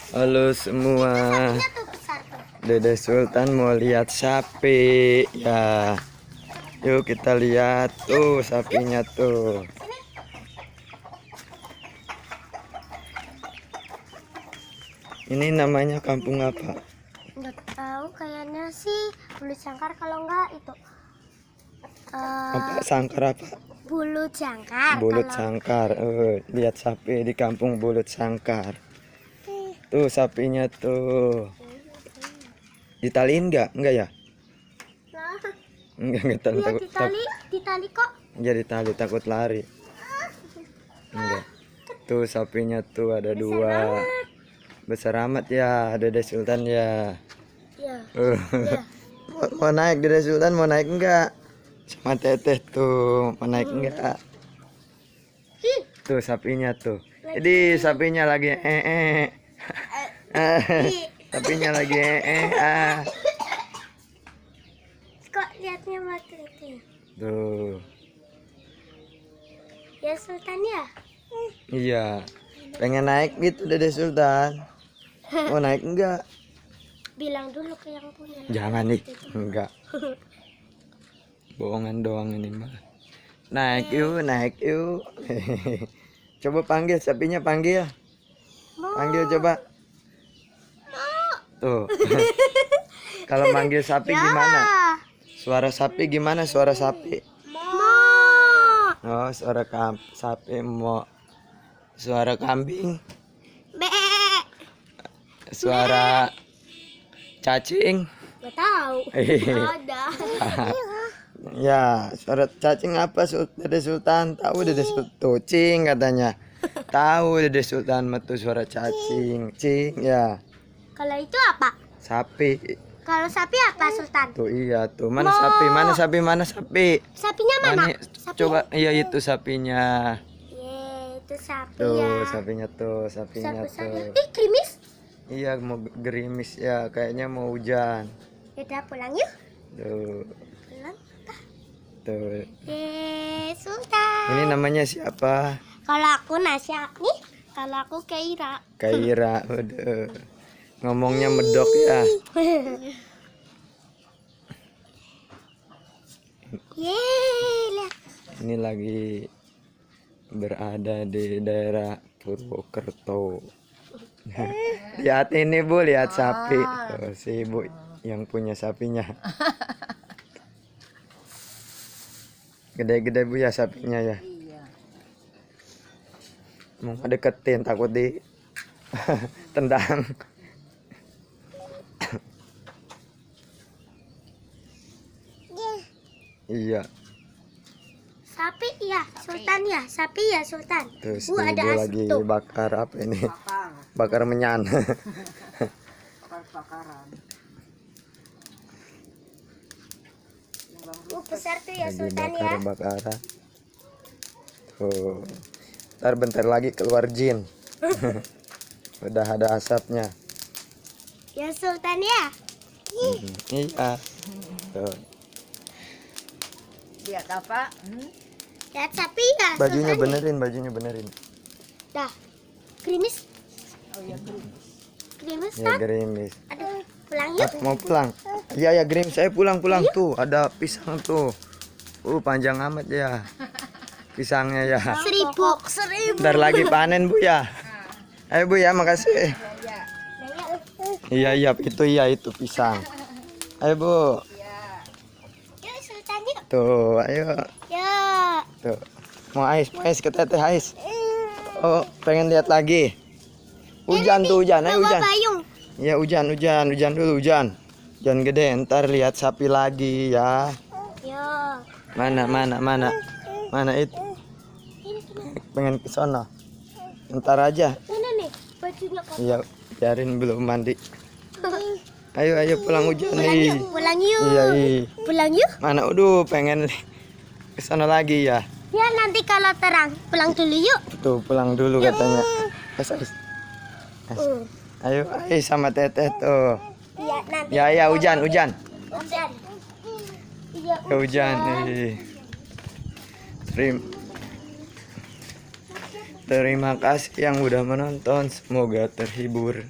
Halo semua. Dede Sultan mau lihat sapi ya. Yuk kita lihat tuh sapinya tuh. Ini namanya kampung apa? Nggak tahu, kayaknya sih bulu jangkar, kalau enggak itu Apa sangkar apa? bulu jangkar. Bulut sangkar. Lihat sapi di kampung Bulut Sangkar. Tuh sapinya tuh. Ditaliin nggak? Enggak ya? Enggak takut. Lihat ditali kok. Enggak ditali, takut lari. Enggak. Tuh sapinya tuh ada dua. Besar amat ya, Dede Sultan ya. Ya. Mau naik Dede Sultan, mau naik enggak? Sama Teteh tuh, mau naik enggak? Tuh sapinya tuh. Jadi sapinya lagi sapinya lagi Kok lihatnya makin itu? Tuh. Ya Sultan ya. Iya. Pengen naik gitu Dede Sultan. Mau naik enggak? Bilang dulu ke yang punya. Jangan nih, enggak. Bohongan doang ini mah. Naik yuk, naik yuk. Coba panggil sapinya, panggil. Panggil coba. Tuh. Kalau manggil sapi gimana? Suara sapi gimana? Suara sapi. Oh, suara sapi mau. Suara kambing. Suara cacing. Gak tahu. Ada. Ya, suara cacing apa Dede Sultan? Tahu Dede Sultan cing katanya. Tahu Dede Sultan metu suara cacing, cing ya. Kalau itu apa? Sapi. Kalau sapi apa Sultan? Tuh iya tuh. Mana sapi? Mana sapi? Mana sapi? Sapinya mana? Mana? Coba iya itu sapinya. Itu sapi Tuh, ya. sapinya tuh, sapinya tuh. Ih, krimis. Iya, mau gerimis ya, kayaknya mau hujan. Udah pulang yuk. Tuh, Pulang. tuh. Sultan. Ini namanya siapa? Kalau aku Nasya nih, kalau aku Keira. Kaira. Udah. Ngomongnya medok ya. Lihat. Ini lagi berada di daerah Purwokerto. Lihat ini Bu, lihat sapi. Tuh, si Ibu yang punya sapinya. Gede-gede Bu ya sapinya ya. Mau deketin takut di tendang. Iya. Sapi ya, Sultan ya. Sapi ya, Sultan. Terus Ada Ibu asap lagi tuh. bakar apa ini? Bakar menyan. Besar tuh ya Lagi Sultan ya. bakar-bakaran. Tuh. Ntar bentar lagi keluar jin. Udah ada asapnya. Ya Sultan ya. Iya. Tuh. Lihat apa? Lihat sapi ya. Bajunya Sultan. benerin, bajunya benerin. Dah. Krimis. Oh ya, gerimis. Krimis Ya kan? gerimis. Aduh, pulang yuk. Mau pulang? Iya ya gerimis, saya pulang tuh. Ada pisang tuh. Panjang amat ya. Pisangnya ya. 1000. Bentar lagi panen Bu ya. Ayo Bu ya, makasih. Iya itu iya itu pisang. Ayo Bu. Yuk Sultan yuk. Tuh, ayo. Ya. Tuh. Mau ais ke Teteh ais. Oh, pengen lihat lagi. Hujan tuh, hujan. Ayo Bawa hujan. payung. Ya hujan dulu hujan. Hujan gede, ntar lihat sapi lagi ya. Ya. Mana itu? Pengen ke sono. Ntar aja. Mana nih bajunya kok? Iya, biarin belum mandi. Ayo pulang hujan nih. Pulang yuk. Iya. Pulang yuk. Mana pengen ke sono lagi ya. Ya nanti kalau terang pulang dulu yuk. Tuh pulang dulu katanya. Ais. Ayo sama Teteh tuh. Iya nanti. Ya hujan. Hujan. Iya Ya hujan nih. Terima kasih yang udah menonton, semoga terhibur.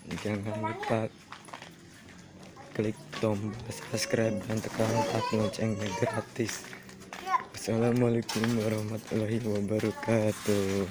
Jangan lupa klik tombol subscribe dan tekan loncengnya gratis. Assalamualaikum warahmatullahi wabarakatuh.